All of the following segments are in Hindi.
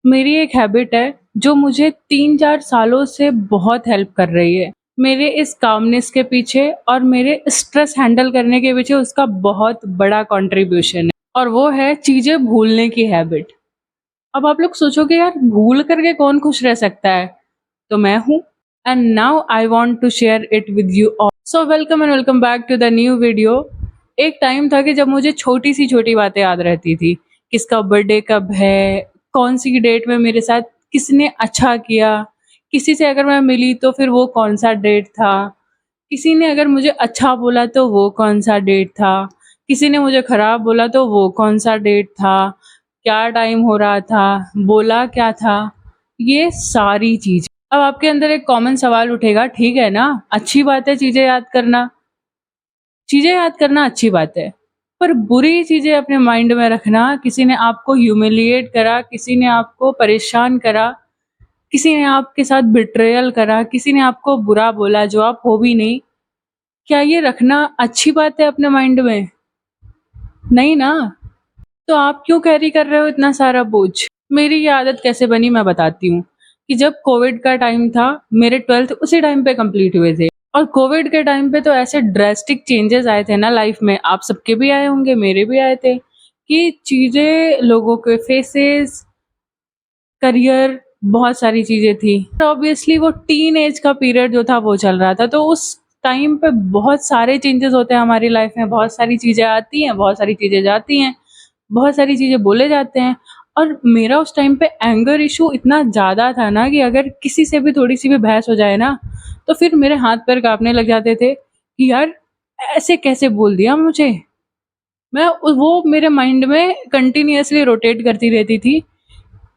मेरी एक हैबिट है जो मुझे 3-4 सालों से बहुत हेल्प कर रही है। मेरे इस कामनेस के पीछे और मेरे स्ट्रेस हैंडल करने के पीछे उसका बहुत बड़ा कंट्रीब्यूशन है और वो है चीज़ें भूलने की हैबिट। अब आप लोग सोचोगे यार भूल करके कौन खुश रह सकता है? तो मैं हूँ and now I want to share it with you all. So welcome and welcome back to the new video. एक टाइम था कि जब मुझे छोटी सी छोटी बातें याद रहती थी। किसका बर्थडे कब है, कौन सी डेट में मेरे साथ किसने अच्छा किया, किसी से अगर मैं मिली तो फिर वो कौन सा डेट था, किसी ने अगर मुझे अच्छा बोला तो वो कौन सा डेट था, किसी ने मुझे खराब बोला तो वो कौन सा डेट था, क्या टाइम हो रहा था, बोला क्या था, ये सारी चीज़। अब आपके अंदर एक कॉमन सवाल उठेगा, ठीक है ना, अच्छी बात है चीज़ें याद करना अच्छी बात है, पर बुरी चीज़ें अपने माइंड में रखना, किसी ने आपको ह्यूमिलिएट करा, किसी ने आपको परेशान करा, किसी ने आपके साथ बिट्रेयल करा, किसी ने आपको बुरा बोला जो आप हो भी नहीं, क्या ये रखना अच्छी बात है अपने माइंड में? नहीं ना। तो आप क्यों कैरी कर रहे हो इतना सारा बोझ? मेरी ये आदत कैसे बनी मैं बताती हूँ कि जब कोविड का टाइम था, मेरे 12th उसी टाइम पे कंप्लीट हुए थे और कोविड के टाइम पे तो ऐसे ड्रास्टिक चेंजेस आए थे ना लाइफ में, आप सबके भी आए होंगे, मेरे भी आए थे, कि चीज़ें, लोगों के फेसेस, करियर, बहुत सारी चीज़ें थी। ऑब्वियसली वो टीन एज का पीरियड जो था वो चल रहा था, तो उस टाइम पे बहुत सारे चेंजेस होते हैं हमारी लाइफ में, बहुत सारी चीज़ें आती हैं, बहुत सारी चीज़ें जाती हैं, बहुत सारी चीज़ें बोले जाते हैं। और मेरा उस टाइम पे एंगर इशू इतना ज़्यादा था ना कि अगर किसी से भी थोड़ी सी भी बहस हो जाए ना, तो फिर मेरे हाथ पैर कांपने लग जाते थे कि यार ऐसे कैसे बोल दिया मुझे। वो मेरे माइंड में कंटिन्यूअसली रोटेट करती रहती थी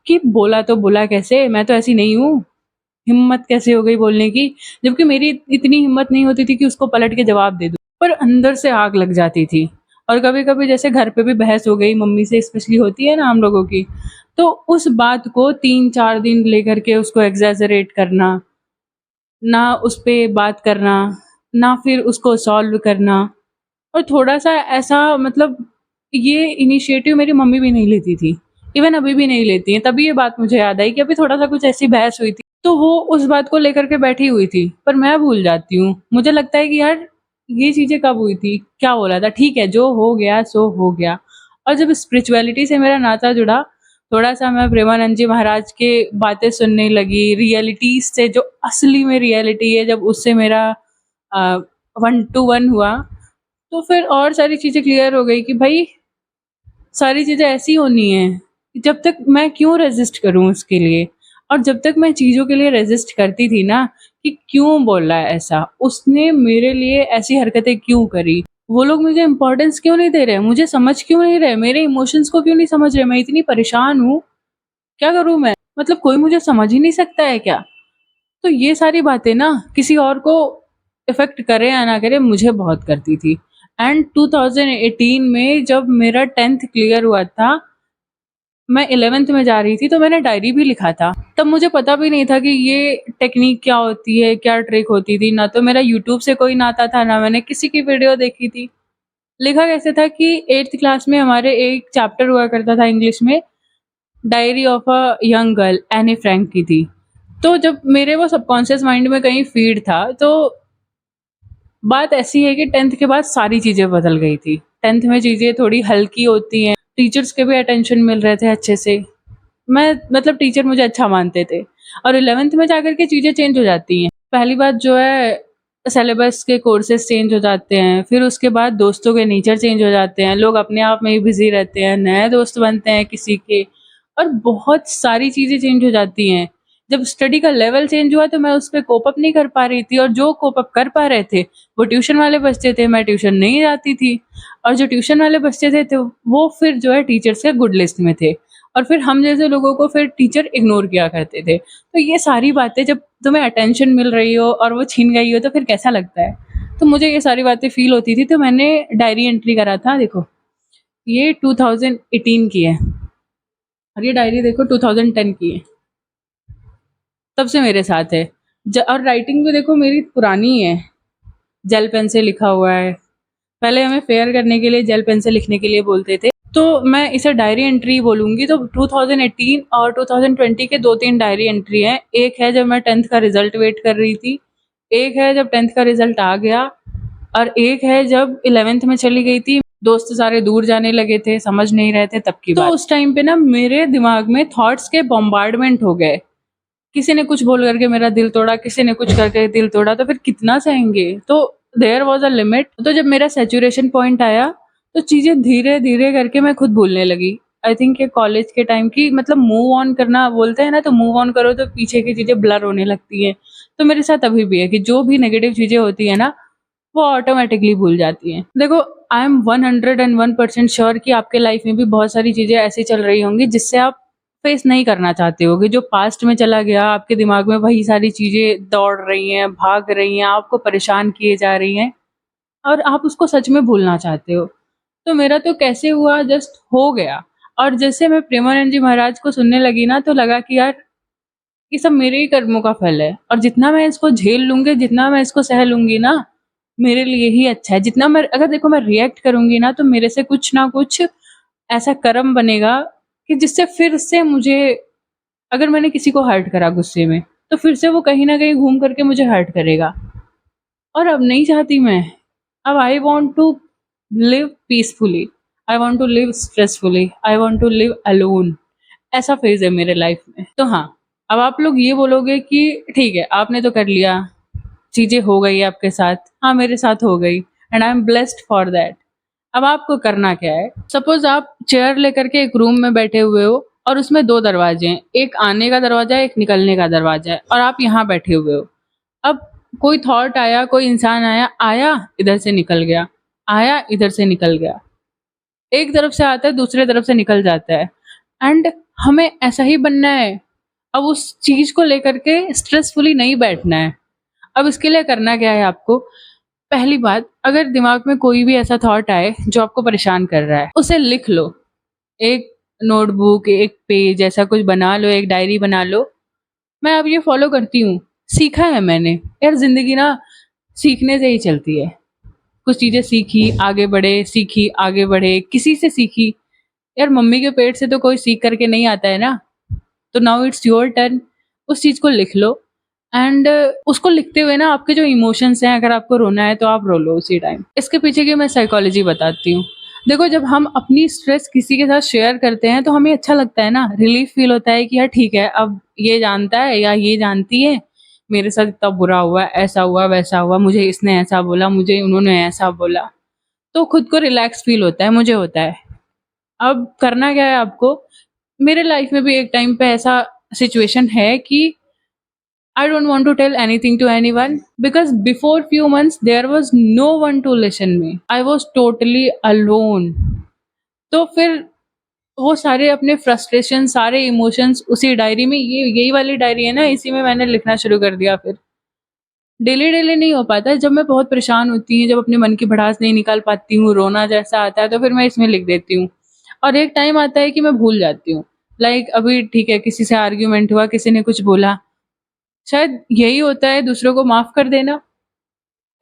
कि बोला तो बोला कैसे, मैं तो ऐसी नहीं हूँ, हिम्मत कैसे हो गई बोलने की, जबकि मेरी इतनी हिम्मत नहीं होती थी कि उसको पलट के जवाब दे दूँ, पर अंदर से आग लग जाती थी। और कभी-कभी जैसे घर पे भी बहस हो गई, मम्मी से स्पेशली होती है ना हम लोगों की, तो उस बात को 3-4 दिन लेकर के उसको एक्ज़ैजरेट करना, ना उस पे बात करना, ना फिर उसको सॉल्व करना, और थोड़ा-सा ऐसा मतलब ये इनिशिएटिव मेरी मम्मी भी नहीं लेती थी। इवन अभी भी नहीं लेती हैं। तभी ये बात मुझे याद आई कि अभी थोड़ा-सा कुछ ऐसी बहस हुई थी, तो वो उस बात को लेकर के बैठी हुई थी, पर मैं भूल जाती हूँ। मुझे लगता है कि यार ये चीज़ें कब हुई थी? क्या बोला था? ठीक है, जो हो गया सो हो गया। और जब स्पिरिचुअलिटी से मेरा नाता जुड़ा, थोड़ा-सा मैं प्रेमानंद जी महाराज के बातें सुनने लगी, रियलिटीज़ से, जो असली में रियलिटी है, जब उससे मेरा अ, 1 टू 1 हुआ, तो फिर और सारी चीज़ें क्लियर हो गई कि भाई सारी चीज़ें ऐसी होनी हैं, जब तक मैं क्यों रेज़िस्ट करूँ उसके लिए। और जब तक मैं चीज़ों के लिए रेज़िस्ट करती थी ना कि क्यों बोल रहा है ऐसा, उसने मेरे लिए ऐसी हरकतें क्यों करी, वो लोग मुझे इम्पोर्टेंस क्यों नहीं दे रहे, मुझे समझ क्यों नहीं रहे, मेरे इमोशंस को क्यों नहीं समझ रहे, मैं इतनी परेशान हूँ, क्या करूँ मैं? मतलब कोई मुझे समझ ही नहीं सकता है क्या? तो ये सारी बातें ना किसी और को इफ़ेक्ट करे या ना करे, मुझे बहुत करती थी। एंड 2018 में जब मेरा 10th क्लियर हुआ था, मैं 11th में जा रही थी, तो मैंने डायरी भी लिखा था। तब मुझे पता भी नहीं था कि ये टेक्नीक क्या होती है, क्या ट्रिक होती थी, ना तो मेरा यूट्यूब से कोई नाता था, ना मैंने किसी की वीडियो देखी थी। लिखा कैसे था कि 8th क्लास में हमारे एक चैप्टर हुआ करता था इंग्लिश में, diary of a young girl, Anne Frank की थी। तो जब मेरे वो सबकॉन्शियस माइंड में कहीं फ़ीड था, तो बात ऐसी है कि 10th के बाद सारी चीज़ें बदल गई थी। 10th में चीज़ें थोड़ी हल्की होती हैं, टीचर्स के भी अटेंशन मिल रहे थे अच्छे से। मैं मतलब टीचर मुझे अच्छा मानते थे, और 11th में जाकर के चीज़ें चेंज हो जाती हैं। पहली बात जो है, सिलेबस के कोर्सेज़ चेंज हो जाते हैं, फिर उसके बाद दोस्तों के नेचर चेंज हो जाते हैं, लोग अपने आप में ही बिज़ी रहते हैं, नए दोस्त बनते हैं किसी के, और बहुत सारी चीज़ें चेंज हो जाती हैं। जब स्टडी का लेवल चेंज हुआ तो मैं उस पे कोप अप नहीं कर पा रही थी, और जो कोप अप कर पा रहे थे, वो ट्यूशन वाले बच्चे थे, मैं ट्यूशन नहीं जाती थी, और जो ट्यूशन वाले बच्चे थे तो वो फिर जो है टीचर्स के गुड लिस्ट में थे, और फिर हम जैसे लोगों को फिर टीचर इग्नोर किया करते थे। तो ये सारी बातें जब तुम्हें अटेंशन मिल रही हो और वो छीन गई हो तो फिर कैसा लगता है? तो मुझे ये सारी बातें फ़ील होती थी, तो मैंने डायरी एंट्री करा था, देखो, ये 2018 की है, और ये डायरी देखो 2010 की है। तब से मेरे साथ है। और राइटिंग भी देखो मेरी पुरानी है, जेल पेन से लिखा हुआ है। पहले हमें फेयर करने के लिए जेल पेन से लिखने के लिए बोलते थे, तो मैं इसे डायरी एंट्री बोलूँगी। तो 2018 और 2020 के 2-3 डायरी एंट्री हैं। एक है जब मैं 10th का रिज़ल्ट वेट कर रही थी, एक है जब 10th का रिज़ल्ट आ गया और एक है जब 11th में चली गई थी। दोस्त सारे दूर जाने लगे थे, समझ नहीं रहे थे तब की बात। तो उस टाइम पे ना मेरे दिमाग में थॉट्स के बॉम्बार्डमेंट हो गए। किसी ने कुछ बोल करके मेरा दिल तोड़ा, किसी ने कुछ करके दिल तोड़ा, तो फिर कितना सहेंगे? तो देयर वाज़ अ लिमिट। तो जब मेरा सैचुरेशन पॉइंट आया तो चीज़ें धीरे-धीरे करके मैं खुद भूलने लगी। आई थिंक ये कॉलेज के टाइम की मतलब मूव ऑन करना बोलते हैं ना, तो मूव ऑन करो तो पीछे की चीज़ें ब्लर होने लगती हैं। तो मेरे साथ अभी भी है कि जो भी नेगेटिव चीज़ें होती हैं ना, वो ऑटोमेटिकली भूल जाती हैं। देखो, आई एम 101% श्योर कि आपके लाइफ में भी बहुत सारी चीज़ें ऐसी चल रही होंगी जिससे आप फेस नहीं करना चाहते होगे। जो पास्ट में चला गया, आपके दिमाग में वही सारी चीज़ें दौड़ रही हैं, भाग रही हैं, आपको परेशान किए जा रही हैं और आप उसको सच में भूलना चाहते हो। तो मेरा तो कैसे हुआ, जस्ट हो गया। और जैसे मैं प्रेमानंद जी महाराज को सुनने लगी ना, तो लगा कि यार ये सब मेरे ही कर्मों का फल है और जितना मैं इसको झेल लूँगी, जितना मैं इसको सह लूँगी ना, मेरे लिए ही अच्छा है। जितना मैं अगर देखो मैं रिएक्ट करूँगी ना, तो मेरे से कुछ ना कुछ ऐसा कर्म बनेगा कि जिससे फिर से मुझे, अगर मैंने किसी को हर्ट करा गुस्से में, तो फिर से वो कहीं न कहीं घूम कर के मुझे हर्ट करेगा। और अब नहीं चाहती मैं। अब I want to live peacefully, I want to live stressfully, I want to live alone. ऐसा फ़ेज़ है मेरे लाइफ़ में। तो हाँ, अब आप लोग ये बोलोगे कि ठीक है, आपने तो कर लिया, चीज़ें हो गई आपके साथ। हाँ, मेरे साथ हो गई and I am blessed for that. अब आपको करना क्या है? सपोज़ आप चेयर लेकर के एक रूम में बैठे हुए हो और उसमें 2 दरवाज़े हैं, एक आने का दरवाज़ा है, एक निकलने का दरवाज़ा है और आप यहाँ बैठे हुए हो। अब कोई थॉट आया, कोई इंसान आया, इधर से निकल गया, आया, इधर से निकल गया। एक तरफ से आता है, दूसरे तरफ से निकल जाता है एंड हमें ऐसा ही बनना है। अब उस चीज़ को लेकर के स्ट्रेसफुली नहीं बैठना है। अब इसके लिए करना क्या है आपको? पहली बात, अगर दिमाग में कोई भी ऐसा थॉट आए जो आपको परेशान कर रहा है, उसे लिख लो। एक नोटबुक, एक पेज ऐसा कुछ बना लो, एक डायरी बना लो। मैं अब ये फ़ॉलो करती हूँ, सीखा है मैंने। यार ज़िंदगी ना सीखने से ही चलती है। कुछ चीज़ें सीखी, आगे बढ़े, सीखी, आगे बढ़े, किसी से सीखी। यार मम्मी के पेट से तो कोई सीख कर के नहीं आता है ना। तो नाउ इट्स योर टर्न। उस चीज़ को लिख लो एंड उसको लिखते हुए ना आपके जो इमोशंस हैं, अगर आपको रोना है तो आप रो लो उसी टाइम। इसके पीछे की मैं साइकोलॉजी बताती हूँ। देखो, जब हम अपनी स्ट्रेस किसी के साथ शेयर करते हैं तो हमें अच्छा लगता है ना, रिलीफ फील होता है कि यार ठीक है, अब ये जानता है या ये जानती है मेरे साथ इतना बुरा हुआ, ऐसा हुआ, वैसा हुआ, मुझे इसने ऐसा बोला, मुझे उन्होंने ऐसा बोला। तो खुद को रिलैक्स फील होता है, मुझे होता है। अब करना क्या है आपको? मेरे लाइफ में भी एक टाइम पे ऐसा सिचुएशन है कि I don't want to tell anything to anyone because before few months there was no one to listen me. I was totally alone. तो फिर वो सारे अपने फ्रस्ट्रेशन, सारे इमोशंस उसी डायरी में, ये यही वाली डायरी है ना, इसी में मैंने लिखना शुरू कर दिया फिर। डेली-डेली नहीं हो पाता है, जब मैं बहुत परेशान होती हूँ, जब अपने मन की भड़ास नहीं निकाल पाती हूँ, रोना जैसा आता है, तो फिर मैं इसमें लिख देती हूँ। और एक टाइम आता है कि मैं भूल जाती हूँ। लाइक अभी ठीक है, किसी से आर्ग्यूमेंट हुआ, किसी ने कुछ बोला, शायद यही होता है दूसरों को माफ़ कर देना।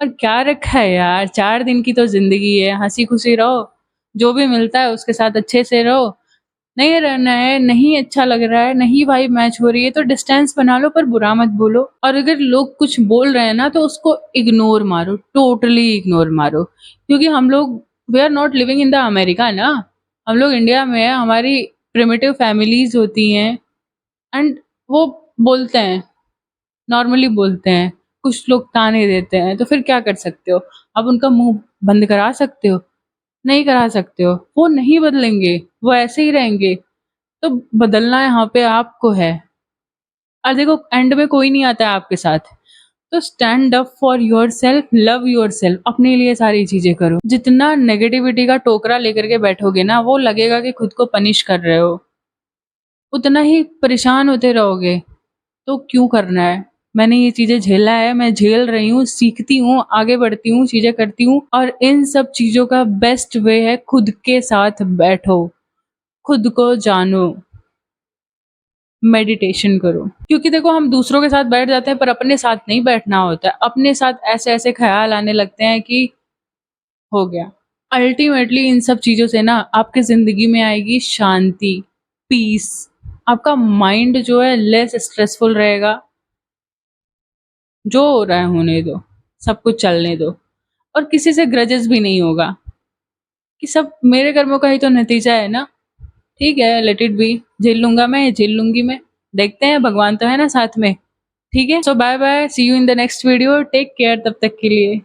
और क्या रखा है यार, 4 दिन की तो ज़िंदगी है, हँसी-खुशी रहो, जो भी मिलता है उसके साथ अच्छे से रहो। नहीं रहना है, नहीं अच्छा लग रहा है, नहीं वाइब मैच हो रही है, तो डिस्टेंस बना लो पर बुरा मत बोलो। और अगर लोग कुछ बोल रहे हैं ना, तो उसको इग्नोर मारो, टोटली इग्नोर मारो। क्योंकि हम लोग we are not living in the America ना, हम लोग इंडिया में हैं, हमारी प्रिमिटिव फैमिलीज़ होती हैं एंड वो बोलते हैं, नॉर्मली बोलते हैं, कुछ लोग ताने देते हैं, तो फिर क्या कर सकते हो? आप उनका मुँह बंद करा सकते हो? नहीं करा सकते हो। वो नहीं बदलेंगे, वो ऐसे ही रहेंगे। तो बदलना यहाँ पे आपको है। और देखो, एंड में कोई नहीं आता है आपके साथ। तो stand up for yourself, love yourself, अपने लिए सारी चीज़ें करो। जितना नेगेटिविटी का टोकरा लेकर के बैठोगे ना, वो लगेगा कि खुद को पनिश कर रहे हो, उतना ही परेशान होते रहोगे। तो क्यों करना है? मैंने ये चीज़ें झेला है, मैं झेल रही हूँ, सीखती हूँ, आगे बढ़ती हूँ, चीज़ें करती हूँ और इन सब चीज़ों का बेस्ट वे है खुद के साथ बैठो, खुद को जानो, मेडिटेशन करो। क्योंकि देखो, हम दूसरों के साथ बैठ जाते हैं पर अपने साथ नहीं बैठना होता है। अपने साथ ऐसे-ऐसे ख़्याल आने लगते हैं कि हो गया, अल्टीमेटली इन सब चीज़ों से ना आपकी ज़िंदगी में आएगी शांति, पीस, आपका माइंड जो है लेस स्ट्रेसफुल रहेगा। जो हो रहा है होने दो, सब कुछ चलने दो और किसी से ग्रजेस भी नहीं होगा कि सब मेरे कर्मों का ही तो नतीजा है ना। ठीक है, लेट इट बी, झेल लूँगा मैं, झेल लूँगी मैं। देखते हैं, भगवान तो है ना साथ में। ठीक है? So bye bye, see you in the next video, take care तब तक के लिए।